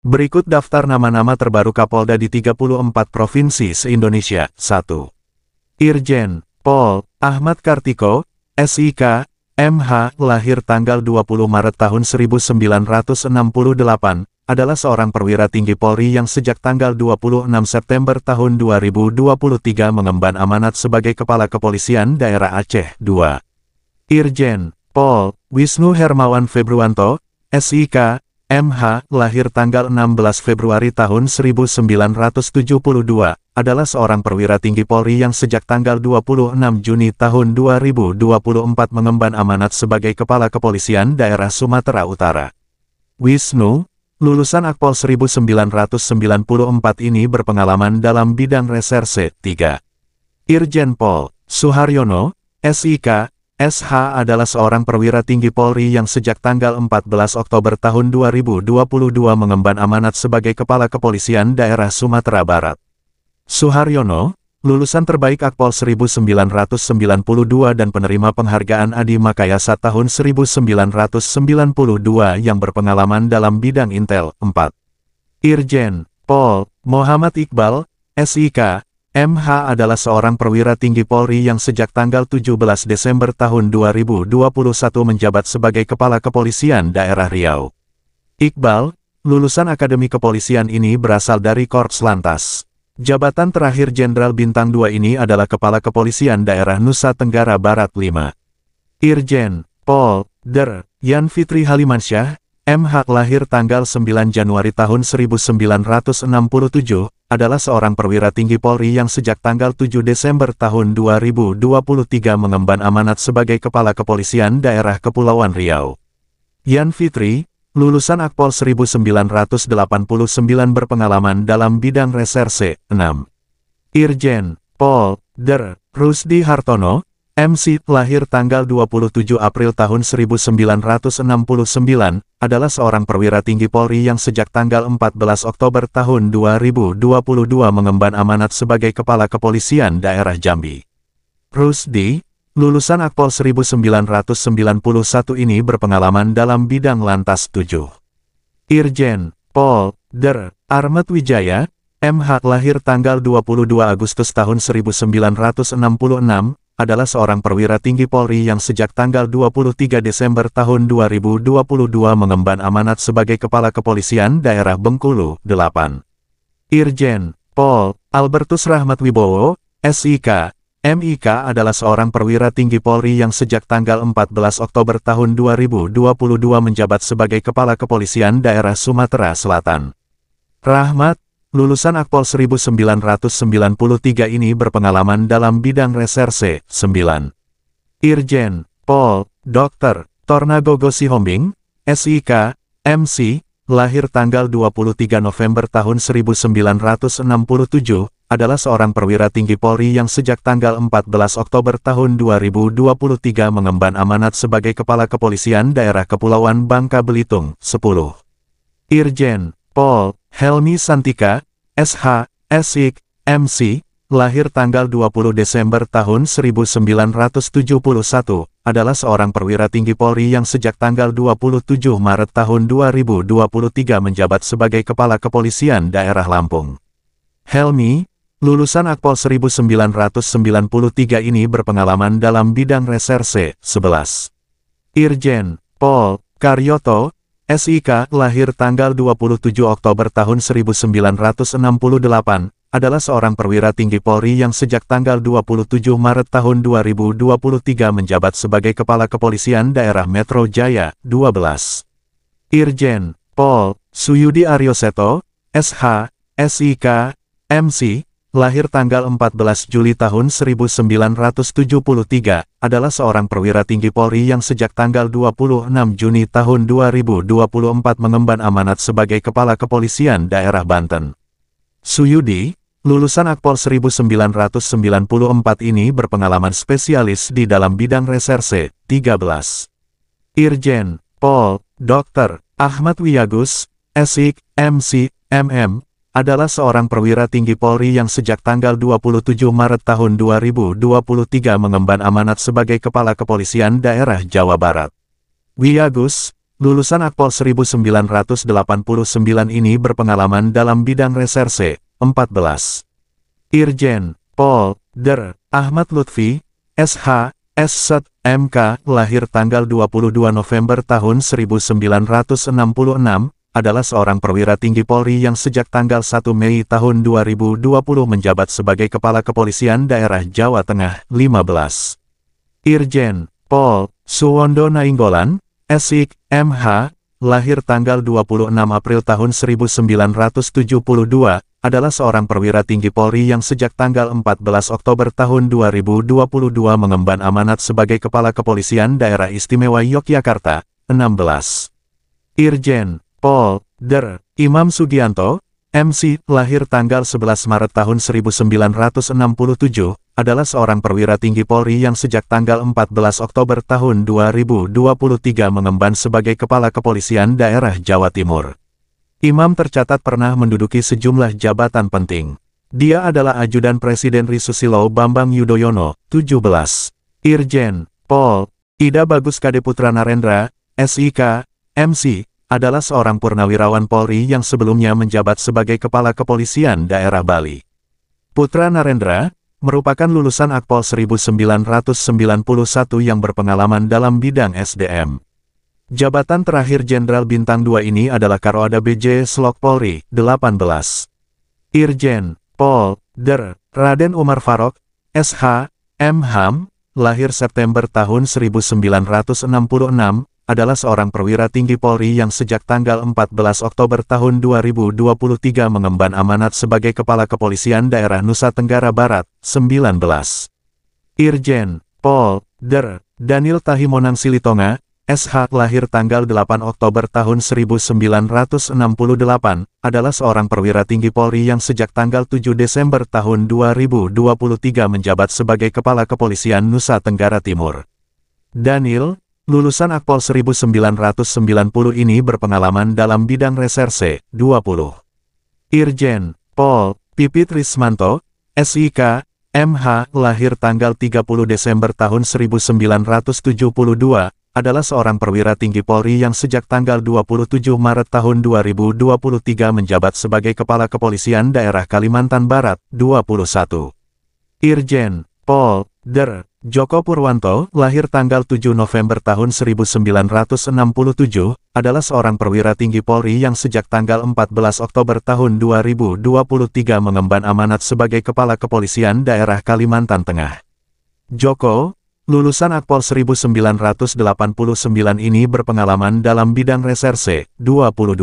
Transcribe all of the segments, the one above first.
Berikut daftar nama-nama terbaru Kapolda di 34 provinsi se-Indonesia. 1. Irjen Pol Ahmad Kartiko, SIK, MH, lahir tanggal 20 Maret tahun 1968, adalah seorang perwira tinggi Polri yang sejak tanggal 26 September tahun 2023 mengemban amanat sebagai Kepala Kepolisian Daerah Aceh. 2. Irjen Pol Wisnu Hermawan Februanto, SIK, MH, lahir tanggal 16 Februari tahun 1972, adalah seorang perwira tinggi Polri yang sejak tanggal 26 Juni tahun 2024 mengemban amanat sebagai Kepala Kepolisian Daerah Sumatera Utara. Wisnu, lulusan Akpol 1994 ini berpengalaman dalam bidang reserse. 3. Irjen Pol Suharyono, SIK, SH, adalah seorang perwira tinggi Polri yang sejak tanggal 14 Oktober tahun 2022 mengemban amanat sebagai Kepala Kepolisian Daerah Sumatera Barat. Suharyono, lulusan terbaik Akpol 1992 dan penerima penghargaan Adi Makayasa tahun 1992 yang berpengalaman dalam bidang intel. 4. Irjen Pol Muhammad Iqbal, SIK, MH, adalah seorang perwira tinggi Polri yang sejak tanggal 17 Desember tahun 2021 menjabat sebagai Kepala Kepolisian Daerah Riau. Iqbal, lulusan Akademi Kepolisian ini berasal dari Korps Lantas. Jabatan terakhir Jenderal Bintang 2 ini adalah Kepala Kepolisian Daerah Nusa Tenggara Barat. 5. Irjen Pol Der Yan Fitri Halimansyah, MH, lahir tanggal 9 Januari tahun 1967, adalah seorang perwira tinggi Polri yang sejak tanggal 7 Desember tahun 2023 mengemban amanat sebagai Kepala Kepolisian Daerah Kepulauan Riau. Yan Fitri, lulusan Akpol 1989 berpengalaman dalam bidang reserse. 6. Irjen Pol Der Rusdi Hartono, MC, lahir tanggal 27 April tahun 1969, adalah seorang perwira tinggi Polri yang sejak tanggal 14 Oktober tahun 2022 mengemban amanat sebagai Kepala Kepolisian Daerah Jambi. Rusdi, lulusan Akpol 1991 ini berpengalaman dalam bidang lantas. 7. Irjen Pol Der Armet Wijaya, MH, lahir tanggal 22 Agustus tahun 1966, adalah seorang perwira tinggi Polri yang sejak tanggal 23 Desember tahun 2022 mengemban amanat sebagai Kepala Kepolisian Daerah Bengkulu. 8. Irjen Pol Albertus Rahmat Wibowo, SIK, MIK, adalah seorang perwira tinggi Polri yang sejak tanggal 14 Oktober tahun 2022 menjabat sebagai Kepala Kepolisian Daerah Sumatera Selatan. Rahmat, lulusan Akpol 1993 ini berpengalaman dalam bidang reserse. 9. Irjen Pol Dr. Tornagogo Sihombing, SIK, MC, lahir tanggal 23 November tahun 1967, adalah seorang perwira tinggi Polri yang sejak tanggal 14 Oktober tahun 2023 mengemban amanat sebagai Kepala Kepolisian Daerah Kepulauan Bangka Belitung. 10. Irjen Pol Helmi Santika, SH, SIK, MC, lahir tanggal 20 Desember tahun 1971, adalah seorang perwira tinggi Polri yang sejak tanggal 27 Maret tahun 2023 menjabat sebagai Kepala Kepolisian Daerah Lampung. Helmi, lulusan Akpol 1993 ini berpengalaman dalam bidang reserse. 11. Irjen Pol Karyoto, SIK, lahir tanggal 27 Oktober tahun 1968, adalah seorang perwira tinggi Polri yang sejak tanggal 27 Maret tahun 2023 menjabat sebagai Kepala Kepolisian Daerah Metro Jaya. 12. Irjen Pol Suyudi Aryoseto, SH, SIK, MC, lahir tanggal 14 Juli tahun 1973, adalah seorang perwira tinggi Polri yang sejak tanggal 26 Juni tahun 2024 mengemban amanat sebagai Kepala Kepolisian Daerah Banten. Suyudi, lulusan Akpol 1994 ini berpengalaman spesialis di dalam bidang reserse. 13. Irjen Pol Dr. Ahmad Wiyagus, SIK, MC, MM, adalah seorang perwira tinggi Polri yang sejak tanggal 27 Maret tahun 2023 mengemban amanat sebagai Kepala Kepolisian Daerah Jawa Barat. Wiyagus, Lulusan Akpol 1989 ini berpengalaman dalam bidang reserse. 14. Irjen Pol Der Ahmad Lutfi, SH, S.Sed, M.K., lahir tanggal 22 November tahun 1966, adalah seorang perwira tinggi Polri yang sejak tanggal 1 Mei tahun 2020 menjabat sebagai Kepala Kepolisian Daerah Jawa Tengah. 15. Irjen Pol Suwondo Nainggolan, SIK, MH, lahir tanggal 26 April tahun 1972, adalah seorang perwira tinggi Polri yang sejak tanggal 14 Oktober tahun 2022 mengemban amanat sebagai Kepala Kepolisian Daerah Istimewa Yogyakarta. 16. Irjen Pol Der Imam Sugianto, MC, lahir tanggal 11 Maret tahun 1967, adalah seorang perwira tinggi Polri yang sejak tanggal 14 Oktober tahun 2023 mengemban sebagai Kepala Kepolisian Daerah Jawa Timur. Imam tercatat pernah menduduki sejumlah jabatan penting. Dia adalah ajudan Presiden RI Susilo Bambang Yudhoyono. 17. Irjen Pol Ida Bagus Kade Putra Narendra, SIK, MC, adalah seorang purnawirawan Polri yang sebelumnya menjabat sebagai Kepala Kepolisian Daerah Bali. Putra Narendra merupakan lulusan Akpol 1991 yang berpengalaman dalam bidang SDM. Jabatan terakhir Jenderal Bintang 2 ini adalah Karoada BJ Slok Polri. 18. Irjen Pol Der Raden Umar Farok, SH, M.Ham, lahir September tahun 1966, adalah seorang perwira tinggi Polri yang sejak tanggal 14 Oktober tahun 2023 mengemban amanat sebagai Kepala Kepolisian Daerah Nusa Tenggara Barat. 19. Irjen Pol Der Daniel Tahimonang Silitonga, SH, lahir tanggal 8 Oktober tahun 1968, adalah seorang perwira tinggi Polri yang sejak tanggal 7 Desember tahun 2023 menjabat sebagai Kepala Kepolisian Nusa Tenggara Timur. Daniel, lulusan Akpol 1990 ini berpengalaman dalam bidang reserse. 20. Irjen Pol Pipit Rismanto, SIK, MH, lahir tanggal 30 Desember tahun 1972, adalah seorang perwira tinggi Polri yang sejak tanggal 27 Maret tahun 2023 menjabat sebagai Kepala Kepolisian Daerah Kalimantan Barat. 21. Irjen Pol Der Joko Purwanto, lahir tanggal 7 November tahun 1967, adalah seorang perwira tinggi Polri yang sejak tanggal 14 Oktober tahun 2023 mengemban amanat sebagai Kepala Kepolisian Daerah Kalimantan Tengah. Joko, lulusan Akpol 1989 ini berpengalaman dalam bidang reserse. 22.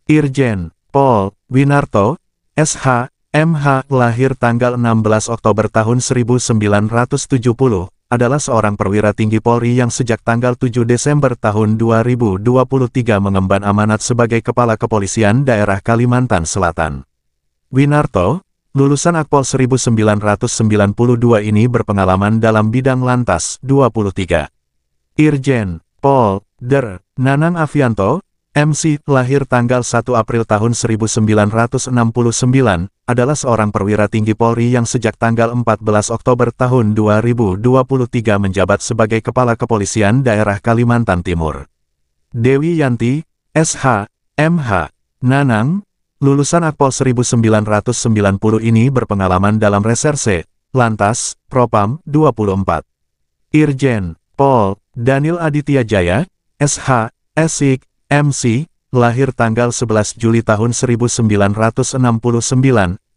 Irjen Pol Winarto, SH, MH, lahir tanggal 16 Oktober tahun 1970, adalah seorang perwira tinggi Polri yang sejak tanggal 7 Desember tahun 2023 mengemban amanat sebagai Kepala Kepolisian Daerah Kalimantan Selatan. Winarto, lulusan Akpol 1992 ini berpengalaman dalam bidang lantas. 23. Irjen Pol Der Nanang Afianto, MC, lahir tanggal 1 April tahun 1969, adalah seorang perwira tinggi Polri yang sejak tanggal 14 Oktober tahun 2023 menjabat sebagai Kepala Kepolisian Daerah Kalimantan Timur. Dewi Yanti, SH, MH, Nanang, lulusan Akpol 1990 ini berpengalaman dalam reserse, lantas, Propam. 24. Irjen Pol Daniel Aditya Jaya, SH, SIK, MC, lahir tanggal 11 Juli tahun 1969,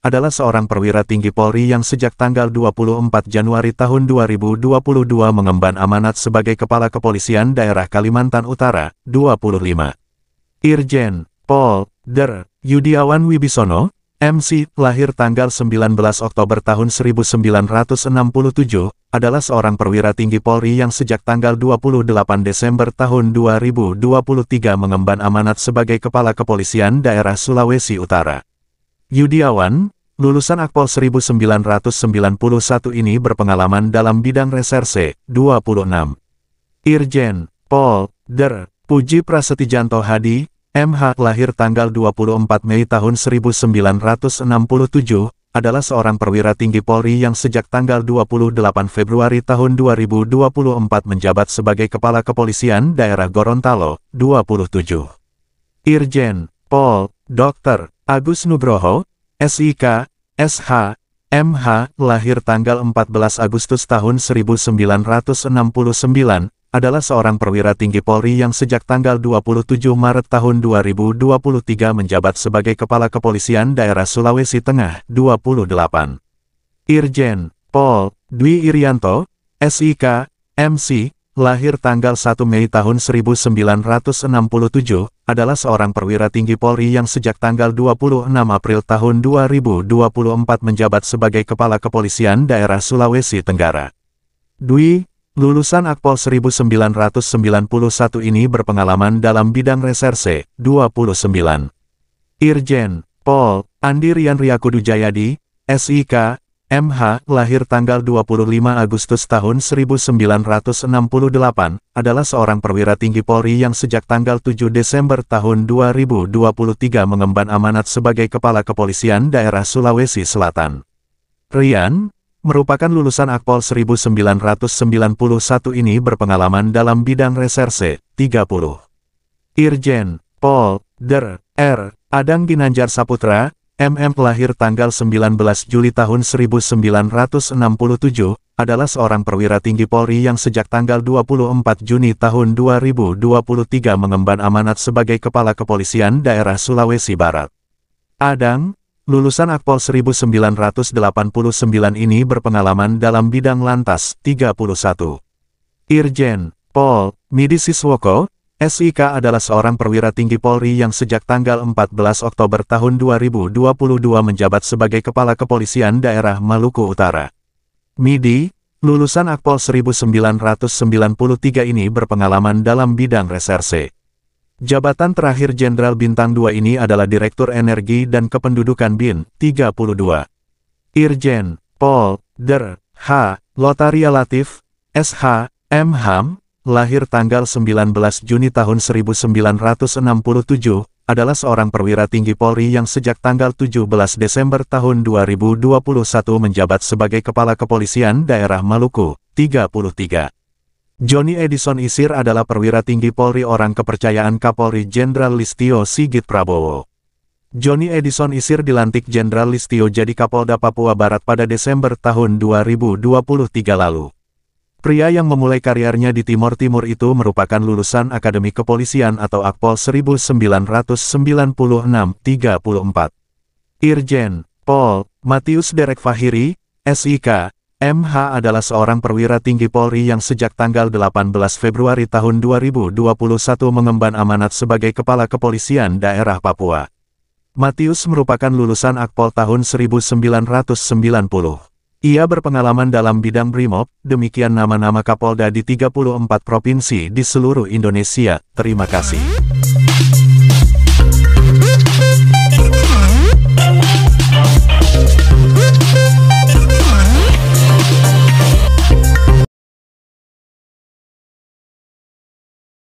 adalah seorang perwira tinggi Polri yang sejak tanggal 24 Januari tahun 2022 mengemban amanat sebagai Kepala Kepolisian Daerah Kalimantan Utara. 25. Irjen Pol Der Yudiawan Wibisono, MC, lahir tanggal 19 Oktober tahun 1967, adalah seorang perwira tinggi Polri yang sejak tanggal 28 Desember tahun 2023 mengemban amanat sebagai Kepala Kepolisian Daerah Sulawesi Utara. Yudiawan, lulusan Akpol 1991 ini berpengalaman dalam bidang reserse. 26. Irjen Pol Der Puji Prasetyanto Hadi, MH lahir tanggal 24 Mei tahun 1967, adalah seorang perwira tinggi Polri yang sejak tanggal 28 Februari tahun 2024 menjabat sebagai Kepala Kepolisian Daerah Gorontalo, 27. Irjen, Pol, Dr. Agus Nugroho, SIK, SH, MH, lahir tanggal 14 Agustus tahun 1969, adalah seorang perwira tinggi Polri yang sejak tanggal 27 Maret tahun 2023 menjabat sebagai Kepala Kepolisian Daerah Sulawesi Tengah, 28. Irjen, Pol, Dwi Irianto, SIK, MC, lahir tanggal 1 Mei tahun 1967, adalah seorang perwira tinggi Polri yang sejak tanggal 26 April tahun 2024 menjabat sebagai Kepala Kepolisian Daerah Sulawesi Tenggara. Dwi, lulusan Akpol 1991 ini berpengalaman dalam bidang reserse, 29. Irjen, Pol, Andi Rian Riakudu Jayadi, SIK, MH, lahir tanggal 25 Agustus tahun 1968, adalah seorang perwira tinggi Polri yang sejak tanggal 7 Desember tahun 2023 mengemban amanat sebagai Kepala Kepolisian Daerah Sulawesi Selatan. Rian, merupakan lulusan Akpol 1991 ini berpengalaman dalam bidang reserse, 30. Irjen, Pol, Der, R, Adang Ginanjar Saputra, MM, lahir tanggal 19 Juli tahun 1967, adalah seorang perwira tinggi Polri yang sejak tanggal 24 Juni tahun 2023 mengemban amanat sebagai Kepala Kepolisian Daerah Sulawesi Barat. Adang, lulusan Akpol 1989 ini berpengalaman dalam bidang lantas, 31. Irjen, Pol, Midi Siswoko, SIK adalah seorang perwira tinggi Polri yang sejak tanggal 14 Oktober tahun 2022 menjabat sebagai Kepala Kepolisian Daerah Maluku Utara. Midi, lulusan Akpol 1993 ini berpengalaman dalam bidang reserse. Jabatan terakhir Jenderal Bintang 2 ini adalah Direktur Energi dan Kependudukan BIN, 32. Irjen, Pol, Der, H, Lotaria Latif, SH, MHAM, lahir tanggal 19 Juni tahun 1967, adalah seorang perwira tinggi Polri yang sejak tanggal 17 Desember tahun 2021 menjabat sebagai Kepala Kepolisian Daerah Maluku, 33. Joni Edison Isir adalah perwira tinggi Polri orang kepercayaan Kapolri Jenderal Listio Sigit Prabowo. Joni Edison Isir dilantik Jenderal Listio jadi Kapolda Papua Barat pada Desember tahun 2023 lalu. Pria yang memulai karirnya di Timor Timur itu merupakan lulusan Akademi Kepolisian atau Akpol 1996-34. Irjen, Pol, Matius Derek Fahiri, SIK, MH adalah seorang perwira tinggi Polri yang sejak tanggal 18 Februari tahun 2021 mengemban amanat sebagai Kepala Kepolisian Daerah Papua. Matius merupakan lulusan Akpol tahun 1990. Ia berpengalaman dalam bidang Brimob, demikian nama-nama Kapolda di 34 provinsi di seluruh Indonesia. Terima kasih.